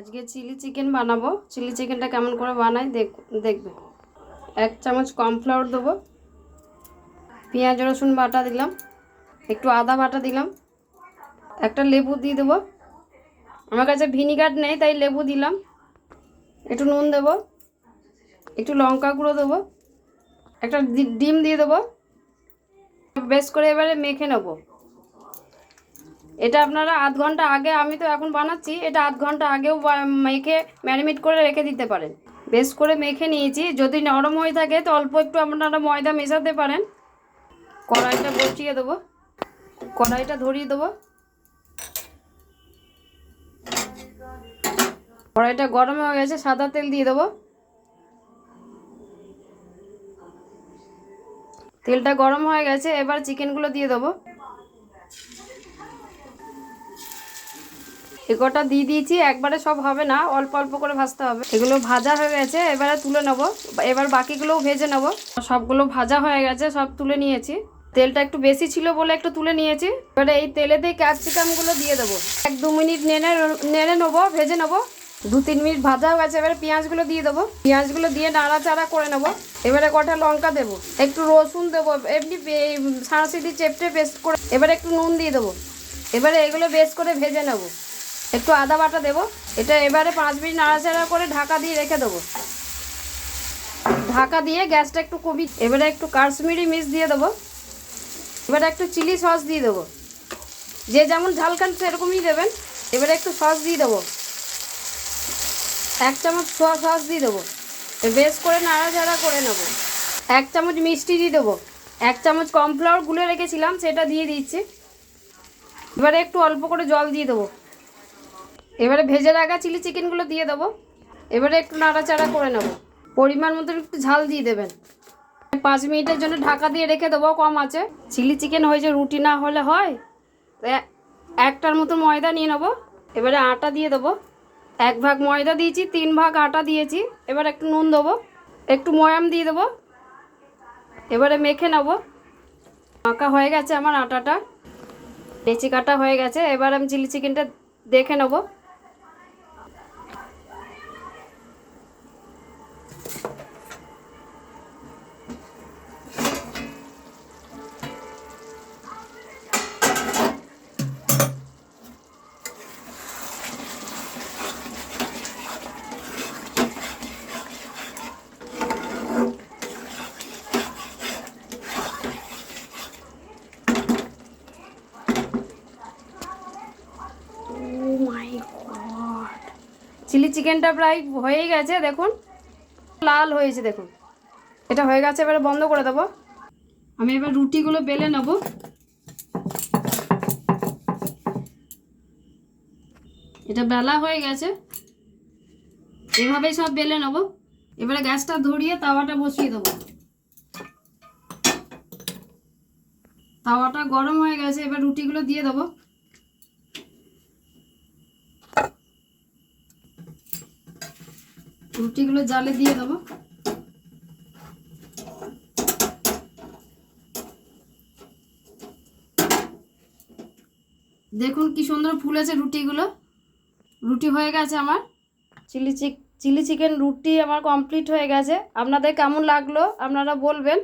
আজকে chilli chicken বানাবো। Chilli চিকেনটা কেমন করে বানাই দেখবে। 1 চামচ কর্নফ্লাওয়ার দেবো, পেঁয়াজ রসুন বাটা দিলাম, একটু আদা বাটা দিলাম, একটা লেবু দিয়ে দেবো। আমার কাছে ভিনিগার নেই তাই লেবু দিলাম। একটু নুন দেবো, একটু লঙ্কা গুঁড়ো দেবো, একটা ডিম দিয়ে দেবো। বেশ করে এবারে মেখে নেবো। এটা আপনারা আধ ঘন্টা আগে, আমি তো এখন বানাচ্ছি, এটা আধ ঘন্টা আগেও মেখে ম্যারিনেট করে রেখে দিতে পারেন। বেশ করে মেখে নিয়েছি। যদি নরম হয়ে থাকে তো অল্প একটু আপনারা ময়দা মেশাতে পারেন। কড়াইটা বসিয়ে দেবো, কড়াইটা ধরিয়ে দেবো। কড়াইটা গরম হয়ে গেছে, সাদা তেল দিয়ে দেবো। তেলটা গরম হয়ে গেছে, এবার চিকেনগুলো দিয়ে দেবো। এগুলোটা দিয়ে দিয়েছি, একবারে সব হবে না, অল্প অল্প করে ভাজতে হবে। এগুলো ভাজা হয়ে গেছে, এবারে তুলে নেবো। এবার বাকিগুলোও ভেজে নেবো। সবগুলো ভাজা হয়ে গেছে, সব তুলে নিয়েছি। তেলটা একটু বেশি ছিল বলে একটু তুলে নিয়েছি। এবারে এই তেলেতেই ক্যাপসিকামগুলো দিয়ে দেবো। 1-2 মিনিট নেড়ে নেবো, ভেজে নেবো। 2-3 মিনিট ভাজা হয়ে গেছে, এবারে পেঁয়াজগুলো দিয়ে দেবো। পেঁয়াজগুলো দিয়ে নাড়াচাড়া করে নেবো। এবারে কটা লঙ্কা দেবো, একটু রসুন দেবো, এমনি সাঁড়াশিটি চেপটে পেস্ট করে। এবারে একটু নুন দিয়ে দেবো। এবারে এগুলো বেশ করে ভেজে নেবো। একটু আদা বাটা দেবো। এটা এবারে 5 মিনিট নাড়াচাড়া করে ঢাকা দিয়ে রেখে দেবো। ঢাকা দিয়ে গ্যাসটা একটু কমিয়ে এবারে একটু কাশ্মীরি মির্চ দিয়ে দেবো। এবারে একটু চিলি সস দিয়ে দেবো। যে যেমন ঝাল খান সেরকমই দেবেন। এবারে একটু সস দিয়ে দেবো, 1 চামচ সোয়া সস দিয়ে দেবো। বেশ করে নাড়াচাড়া করে নেবো। 1 চামচ মিষ্টি দিয়ে দেবো। 1 চামচ কর্নফ্লাওয়ার গুলে রেখেছিলাম, সেটা দিয়ে দিচ্ছি। এবারে একটু অল্প করে জল দিয়ে দেবো। এবারে ভেজে রাখা চিলি চিকেনগুলো দিয়ে দেবো। এবারে একটু নাড়াচাড়া করে নেব। পরিমাণ মতো একটু ঝাল দিয়ে দেবেন। 5 মিনিটের জন্য ঢাকা দিয়ে রেখে দেবো কম আছে। চিলি চিকেন হয়েছে, রুটি না হলে হয়। একটার মতো ময়দা নিয়ে নেবো। এবারে আটা দিয়ে দেবো। 1 ভাগ ময়দা দিয়েছি, 3 ভাগ আটা দিয়েছি। এবার একটু নুন দেবো, একটু ময়াম দিয়ে দেবো। এবারে মেখে নেব। মাখা হয়ে গেছে আমার আটাটা, লেচি কাটা হয়ে গেছে। এবার আমি চিলি চিকেনটা দেখে নেবো। চিলি চিকেনটা প্রায় হয়েই গেছে, দেখুন লাল হয়েছে, দেখুন এটা হয়ে গেছে। এবারে বন্ধ করে দেবো। আমি এবার রুটিগুলো বেলে নেব। এটা বেলা হয়ে গেছে, এভাবেই সব বেলে নেব। এবারে গ্যাসটা ধরিয়ে তাওয়াটা বসিয়ে দেবো। তাওয়াটা গরম হয়ে গেছে, এবার রুটিগুলো দিয়ে দেবো। রুটিগুলো জালে দিয়ে দেবো। দেখুন কি সুন্দর ফুলেছে রুটিগুলো। রুটি হয়ে গেছে আমার। চিলি চিকেন রুটি আমার কমপ্লিট হয়ে গেছে। আপনাদের কেমন লাগলো আপনারা বলবেন।